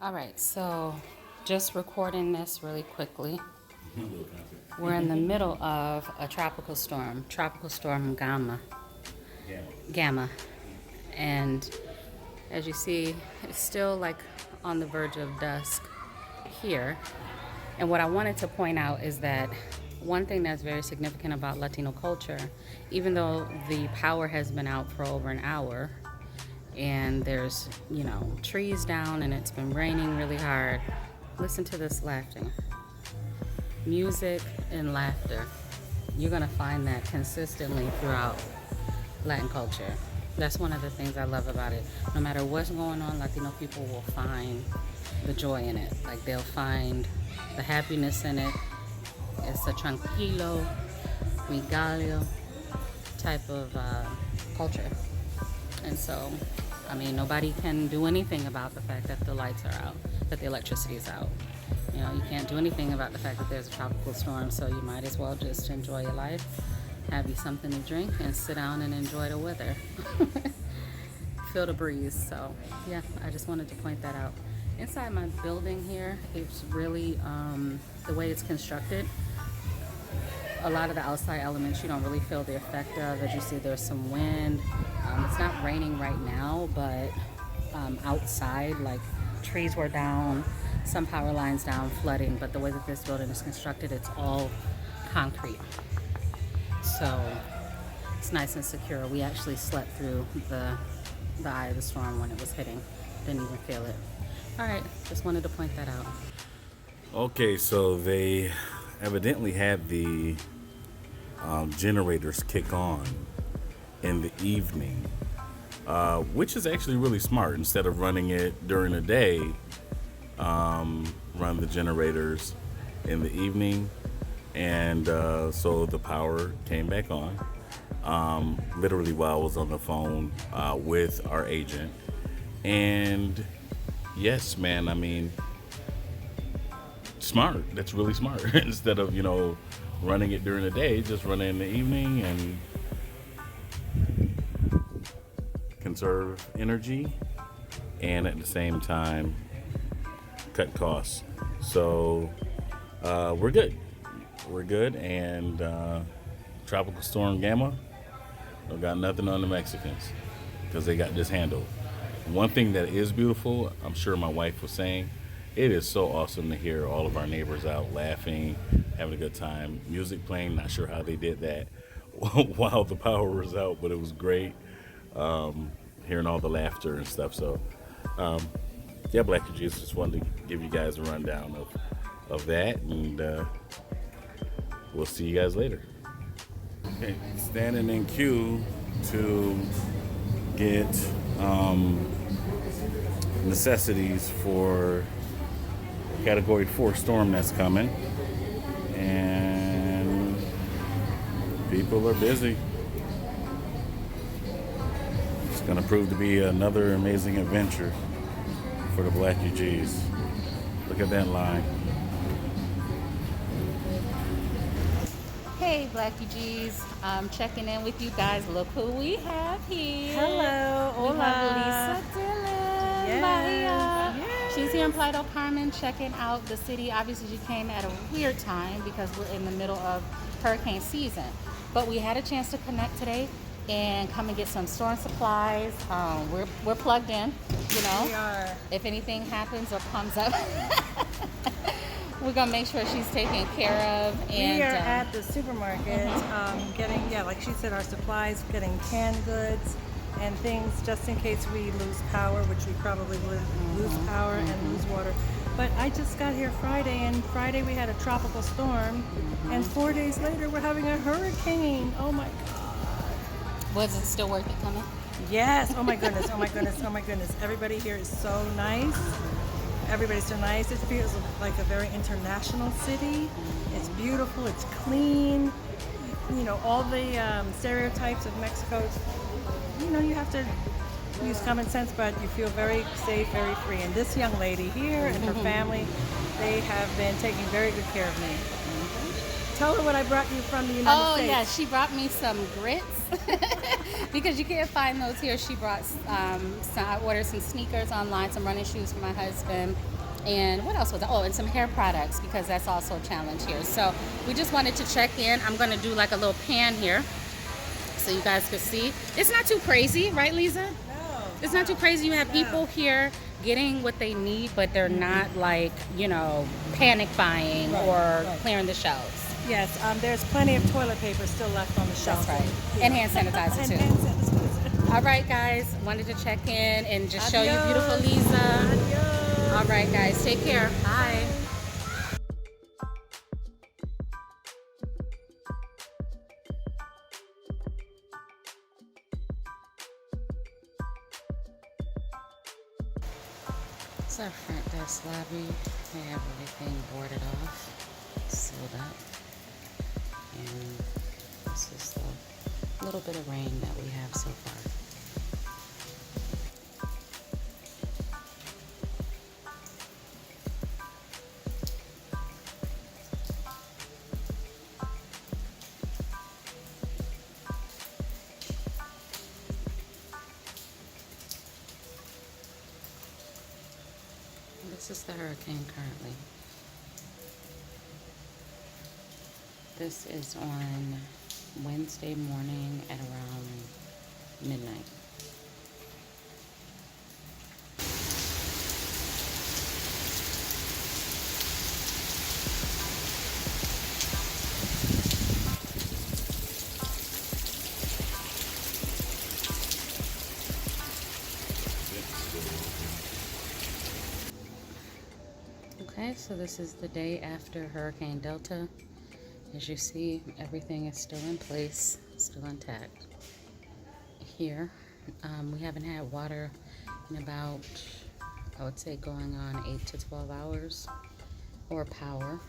All right, so just recording this really quickly. We're in the middle of a tropical storm Gamma. Gamma. And as you see, it's still like on the verge of dusk here. And what I wanted to point out is that one thing that's very significant about Latino culture, even though the power has been out for over an hour, and there's, trees down and it's been raining really hard. Listen to this laughing. Music and laughter. You're going to find that consistently throughout Latin culture. That's one of the things I love about it. No matter what's going on, Latino people will find the joy in it. Like they'll find the happiness in it. It's a tranquilo, regalio type of culture. And so, nobody can do anything about the fact that the lights are out, that the electricity is out. You can't do anything about the fact that there's a tropical storm, so you might as well just enjoy your life, have you something to drink, and sit down and enjoy the weather. Feel the breeze. So, yeah, I just wanted to point that out. Inside my building here, it's really, the way it's constructed, a lot of the outside elements you don't really feel the effect of. As you see, there's some wind. It's not raining right now, but outside, like trees were down, some power lines down, flooding. But the way that this building is constructed, it's all concrete. So it's nice and secure. We actually slept through the eye of the storm when it was hitting. Didn't even feel it. All right, just wanted to point that out. Okay, so they evidently had the generators kick on in the evening, which is actually really smart. Instead of running it during the day, run the generators in the evening, and so the power came back on, literally while I was on the phone with our agent. And yes, man, smart. That's really smart. Instead of, running it during the day, just run it in the evening and conserve energy and at the same time cut costs. So we're good. We're good. And Tropical Storm Gamma, don't got nothing on the Mexicans because they got this handled. One thing that is beautiful, I'm sure my wife was saying, it is so awesome to hear all of our neighbors out laughing, having a good time, music playing. Not sure how they did that while the power was out, but it was great hearing all the laughter and stuff. So, yeah, Blacugees, just wanted to give you guys a rundown of that, and we'll see you guys later. Okay, standing in queue to get necessities for Category 4 storm that's coming, and people are busy. It's going to prove to be another amazing adventure for the Blacugees. Look at that line. Hey, Blacugees, I'm checking in with you guys. Look who we have here. Hello, We hola. have Lisa Dillon. Yes. Bahia. Yes. She's here in Playa del Carmen checking out the city. Obviously, she came at a weird time because we're in the middle of hurricane season. But we had a chance to connect today and come and get some storm supplies. We're plugged in, We are. If anything happens or comes up, we're going to make sure she's taken care of. And We are at the supermarket getting, like she said, our supplies, getting canned goods and things just in case we lose power, which we probably would lose power and lose water. But I just got here Friday, and Friday we had a tropical storm, and 4 days later we're having a hurricane. Oh my God. was it still worth it coming? Yes. Oh my goodness. Oh my goodness. Oh my goodness. Everybody here is so nice. Everybody's so nice. It feels like a very international city. It's beautiful. It's clean. All the stereotypes of Mexico. You have to use common sense, but you feel very safe, very free. And this young lady here and her family, they have been taking very good care of me. Tell her what I brought you from the United States. Oh yeah, she brought me some grits because you can't find those here. She brought I ordered some sneakers online, some running shoes for my husband, and what else was that? Oh, and some hair products because that's also a challenge here. So we just wanted to check in. I'm gonna do like a little pan here so you guys can see. It's not too crazy, right, Lisa? No. It's not too crazy. You have people here getting what they need, but they're not like, you know, panic buying or clearing the shelves. Yes, there's plenty of toilet paper still left on the shelf. That's right. And hand sanitizer And too. hand sanitizer. All right, guys. Wanted to check in and just show you Adios. beautiful Lisa. Adios. All right, guys. Take care. Bye. It's our front desk lobby. They have everything boarded off, sealed up. And this is the little bit of rain that we have so far. This is the hurricane currently. This is on Wednesday morning at around midnight. Okay, so this is the day after Hurricane Delta. As you see, everything is still in place, still intact. Here, we haven't had water in about, I would say, going on 8 to 12 hours, or power.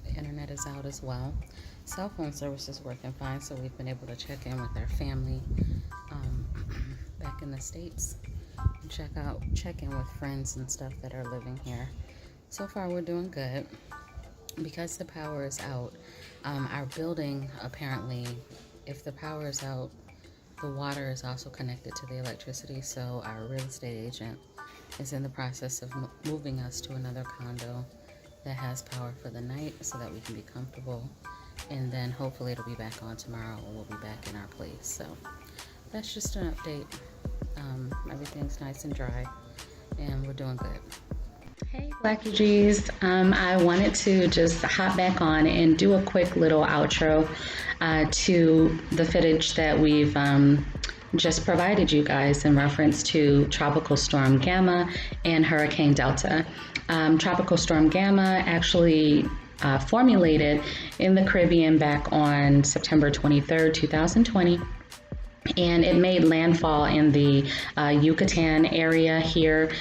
The internet is out as well. Cell phone service is working fine, so we've been able to check in with our family back in the States and check in with friends and stuff that are living here. So far, we're doing good. Because the power is out, our building, apparently, if the power is out, the water is also connected to the electricity, so our real estate agent is in the process of moving us to another condo that has power for the night so that we can be comfortable, and then hopefully it'll be back on tomorrow and we'll be back in our place. So that's just an update. Everything's nice and dry and we're doing good. Hey Blacugees, I wanted to just hop back on and do a quick little outro to the footage that we've just provided you guys in reference to Tropical Storm Gamma and Hurricane Delta. Tropical Storm Gamma actually formulated in the Caribbean back on September 23rd, 2020. And it made landfall in the Yucatan area here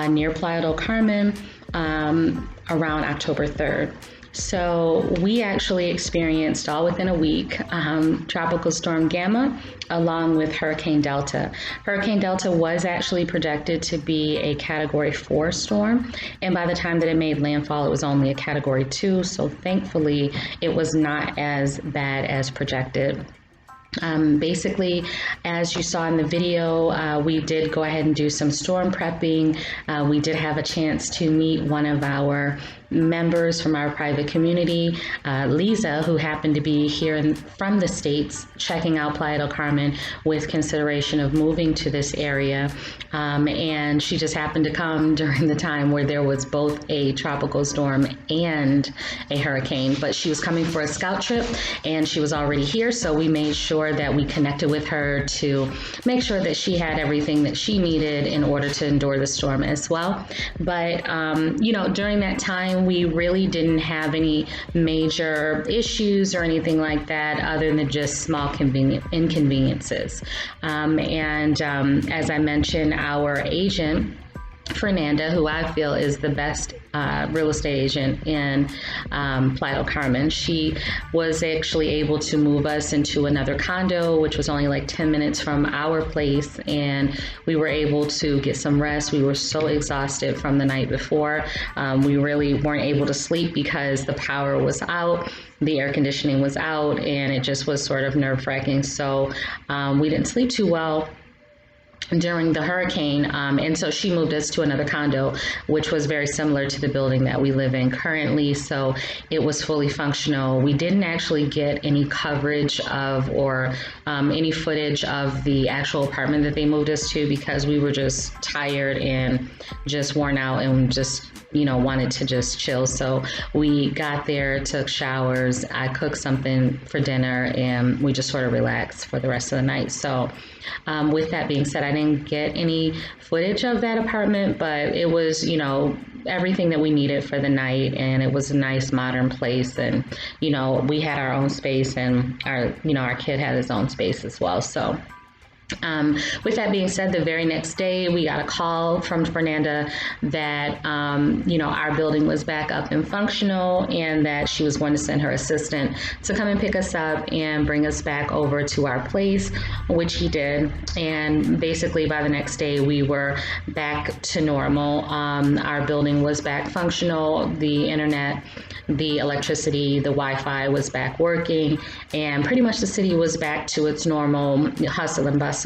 near Playa del Carmen around October 3rd. So we actually experienced all within a week Tropical Storm Gamma along with Hurricane Delta. Hurricane Delta was actually projected to be a Category 4 storm, and by the time that it made landfall, it was only a Category 2, so thankfully it was not as bad as projected. Basically, as you saw in the video, we did go ahead and do some storm prepping. We did have a chance to meet one of our members from our private community, Lisa, who happened to be here from the States checking out Playa del Carmen with consideration of moving to this area. And she just happened to come during the time where there was both a tropical storm and a hurricane, but she was coming for a scout trip and she was already here, so we made sure that we connected with her to make sure that she had everything that she needed in order to endure the storm as well. But you know, during that time we really didn't have any major issues or anything like that other than just small inconveniences. As I mentioned, our agent Fernanda, who I feel is the best real estate agent in Playa del Carmen. She was actually able to move us into another condo, which was only like 10 minutes from our place, and we were able to get some rest. We were so exhausted from the night before. We really weren't able to sleep because the power was out, the air conditioning was out, and it just was sort of nerve-wracking. So we didn't sleep too well during the hurricane, and so she moved us to another condo, which was very similar to the building that we live in currently. So it was fully functional. We didn't actually get any coverage of or any footage of the actual apartment that they moved us to because we were just tired and just worn out and just wanted to just chill. So we got there, took showers, I cooked something for dinner, and we just sort of relaxed for the rest of the night. So with that being said, I didn't get any footage of that apartment, but it was, everything that we needed for the night, and it was a nice modern place. And, we had our own space, and our kid had his own space as well. So with that being said, the very next day we got a call from Fernanda that our building was back up and functional, and that she was going to send her assistant to come and pick us up and bring us back over to our place, which he did. And basically by the next day we were back to normal. Our building was back functional, the internet, the electricity, the Wi-Fi was back working, and pretty much the city was back to its normal hustle and bustle.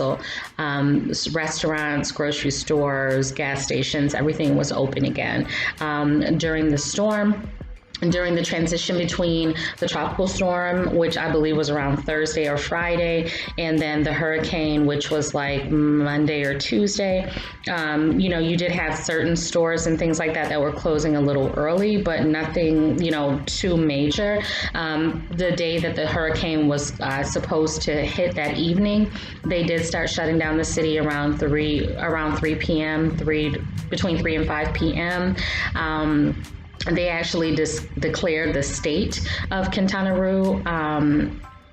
Restaurants, grocery stores, gas stations, everything was open again. During the storm, during the transition between the tropical storm, which I believe was around Thursday or Friday, and then the hurricane, which was like Monday or Tuesday, you did have certain stores and things like that were closing a little early, but nothing, too major. The day that the hurricane was supposed to hit that evening, they did start shutting down the city around 3 p.m., between 3 and 5 p.m. They actually declared the state of Quintana Roo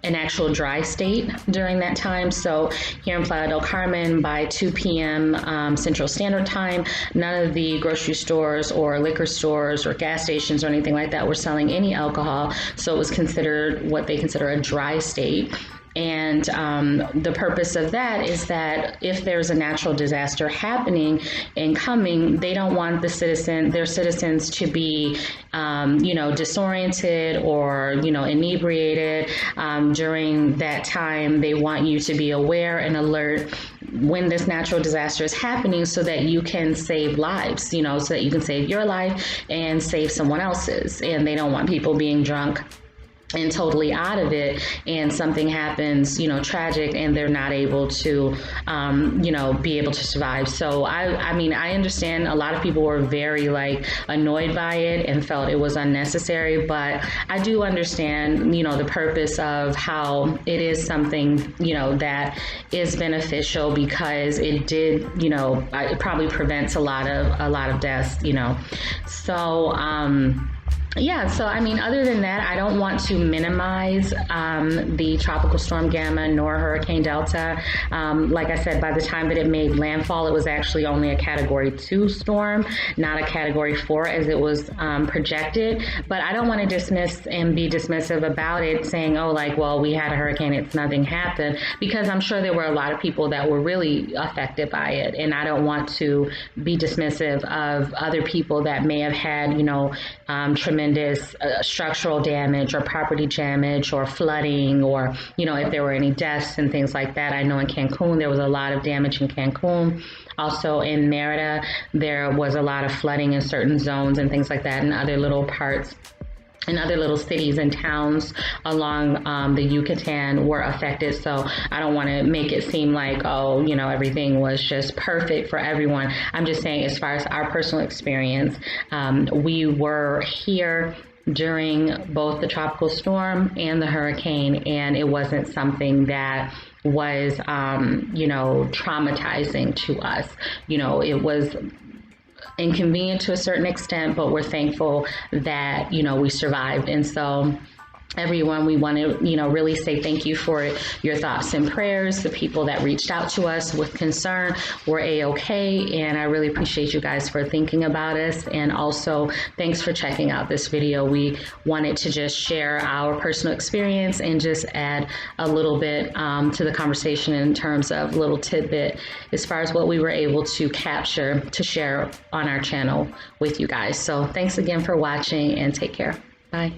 an actual dry state during that time. So here in Playa del Carmen, by 2 p.m. Central Standard Time, none of the grocery stores or liquor stores or gas stations or anything like that were selling any alcohol. So it was considered what they consider a dry state. And the purpose of that is that if there's a natural disaster happening and coming, they don't want their citizens to be, disoriented or, inebriated during that time. They want you to be aware and alert when this natural disaster is happening so that you can save lives, so that you can save your life and save someone else's. And they don't want people being drunk and totally out of it, and something happens, tragic, and they're not able to, be able to survive. So I understand a lot of people were very annoyed by it and felt it was unnecessary, but I do understand, the purpose of how it is something, that is beneficial, because it did, it probably prevents a lot of deaths, So, so other than that, I don't want to minimize the Tropical Storm Gamma nor Hurricane Delta. Like I said, by the time that it made landfall, it was actually only a Category 2 storm, not a Category 4 as it was projected. But I don't want to dismiss and be dismissive about it, saying, we had a hurricane, it's nothing happened, because I'm sure there were a lot of people that were really affected by it. And I don't want to be dismissive of other people that may have had, tremendous structural damage or property damage or flooding, or if there were any deaths and things like that. I know in Cancun there was a lot of damage in Cancun. Also in Merida there was a lot of flooding in certain zones and things like that, and other little parts and other little cities and towns along the Yucatan were affected. So I don't want to make it seem like, everything was just perfect for everyone. I'm just saying, as far as our personal experience, we were here during both the tropical storm and the hurricane, and it wasn't something that was, traumatizing to us. It was inconvenient to a certain extent, but we're thankful that, we survived. And so everyone, we want to, really say thank you for your thoughts and prayers. The people that reached out to us with concern were A-okay, and I really appreciate you guys for thinking about us. And also, thanks for checking out this video. We wanted to just share our personal experience and just add a little bit to the conversation in terms of little tidbit as far as what we were able to capture to share on our channel with you guys. So thanks again for watching, and take care. Bye.